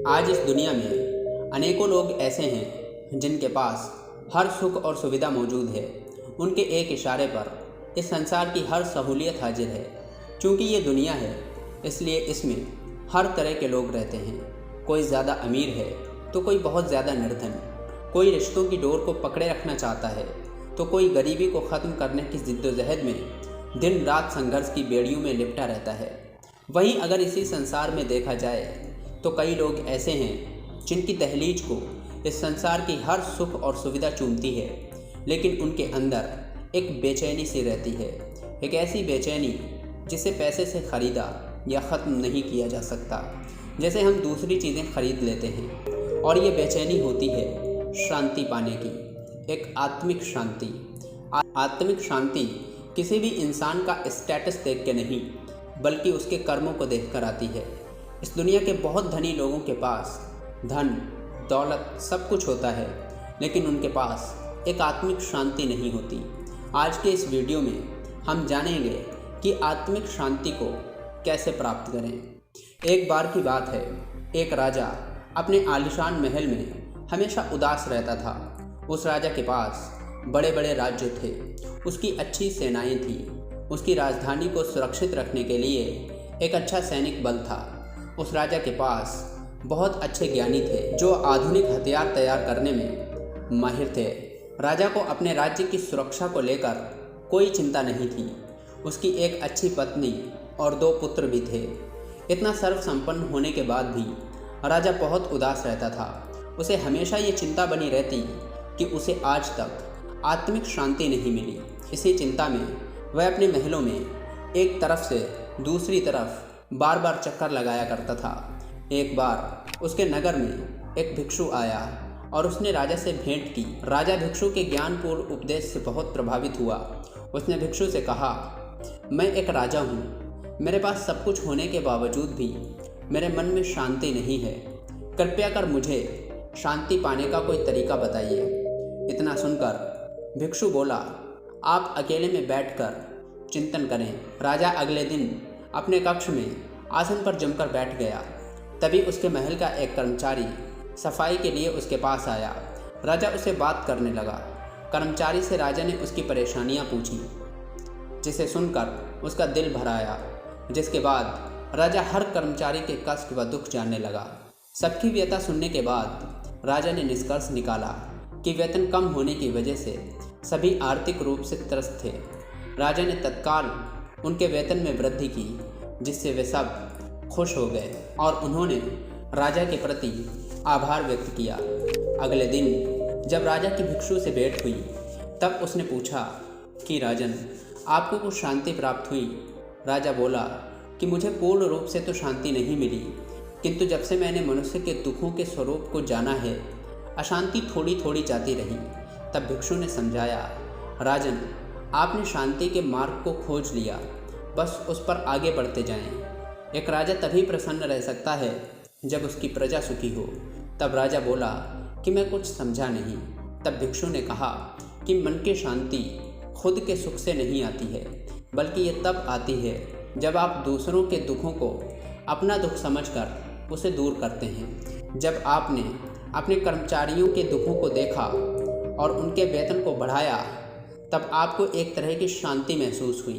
आज इस दुनिया में अनेकों लोग ऐसे हैं जिनके पास हर सुख और सुविधा मौजूद है। उनके एक इशारे पर इस संसार की हर सहूलियत हाजिर है। क्योंकि ये दुनिया है इसलिए इसमें हर तरह के लोग रहते हैं। कोई ज़्यादा अमीर है तो कोई बहुत ज़्यादा निर्धन। कोई रिश्तों की डोर को पकड़े रखना चाहता है तो कोई गरीबी को ख़त्म करने की जिद्दोजहद में दिन रात संघर्ष की बेड़ियों में लिपटा रहता है। वहीं अगर इसी संसार में देखा जाए तो कई लोग ऐसे हैं जिनकी दहलीज को इस संसार की हर सुख और सुविधा चूमती है, लेकिन उनके अंदर एक बेचैनी सी रहती है। एक ऐसी बेचैनी जिसे पैसे से ख़रीदा या ख़त्म नहीं किया जा सकता, जैसे हम दूसरी चीज़ें खरीद लेते हैं। और ये बेचैनी होती है शांति पाने की, एक आत्मिक शांति। आत्मिक शांति किसी भी इंसान का स्टेटस देख के नहीं बल्कि उसके कर्मों को देखकर आती है। इस दुनिया के बहुत धनी लोगों के पास धन दौलत सब कुछ होता है, लेकिन उनके पास एक आत्मिक शांति नहीं होती। आज के इस वीडियो में हम जानेंगे कि आत्मिक शांति को कैसे प्राप्त करें। एक बार की बात है, एक राजा अपने आलीशान महल में हमेशा उदास रहता था। उस राजा के पास बड़े बड़े राज्य थे, उसकी अच्छी सेनाएं थी, उसकी राजधानी को सुरक्षित रखने के लिए एक अच्छा सैनिक बल था। उस राजा के पास बहुत अच्छे ज्ञानी थे जो आधुनिक हथियार तैयार करने में माहिर थे। राजा को अपने राज्य की सुरक्षा को लेकर कोई चिंता नहीं थी। उसकी एक अच्छी पत्नी और 2 पुत्र भी थे। इतना सर्वसंपन्न होने के बाद भी राजा बहुत उदास रहता था। उसे हमेशा ये चिंता बनी रहती कि उसे आज तक आत्मिक शांति नहीं मिली। इसी चिंता में वह अपने महलों में एक तरफ से दूसरी तरफ बार बार चक्कर लगाया करता था। एक बार उसके नगर में एक भिक्षु आया और उसने राजा से भेंट की। राजा भिक्षु के ज्ञानपूर्ण उपदेश से बहुत प्रभावित हुआ। उसने भिक्षु से कहा, मैं एक राजा हूँ, मेरे पास सब कुछ होने के बावजूद भी मेरे मन में शांति नहीं है। कृपया कर मुझे शांति पाने का कोई तरीका बताइए। इतना सुनकर भिक्षु बोला, आप अकेले में बैठकर चिंतन करें। राजा अगले दिन अपने कक्ष में आसन पर जमकर बैठ गया। तभी उसके महल का एक कर्मचारी सफाई के लिए उसके पास आया। राजा उससे बात करने लगा। कर्मचारी से राजा ने उसकी परेशानियां पूछी, जिसे सुनकर उसका दिल भर आया। जिसके बाद राजा हर कर्मचारी के कष्ट व दुख जानने लगा। सबकी व्यथा सुनने के बाद राजा ने निष्कर्ष निकाला कि वेतन कम होने की वजह से सभी आर्थिक रूप से त्रस्त थे। राजा ने तत्काल उनके वेतन में वृद्धि की, जिससे वे सब खुश हो गए और उन्होंने राजा के प्रति आभार व्यक्त किया। अगले दिन जब राजा की भिक्षु से भेंट हुई तब उसने पूछा कि राजन, आपको कुछ शांति प्राप्त हुई? राजा बोला कि मुझे पूर्ण रूप से तो शांति नहीं मिली, किंतु जब से मैंने मनुष्य के दुखों के स्वरूप को जाना है, अशांति थोड़ी थोड़ी जाती रही। तब भिक्षु ने समझाया, राजन, आपने शांति के मार्ग को खोज लिया, बस उस पर आगे बढ़ते जाएं। एक राजा तभी प्रसन्न रह सकता है जब उसकी प्रजा सुखी हो। तब राजा बोला कि मैं कुछ समझा नहीं। तब भिक्षु ने कहा कि मन की शांति खुद के सुख से नहीं आती है, बल्कि ये तब आती है जब आप दूसरों के दुखों को अपना दुख समझकर उसे दूर करते हैं। जब आपने अपने कर्मचारियों के दुखों को देखा और उनके वेतन को बढ़ाया, तब आपको एक तरह की शांति महसूस हुई।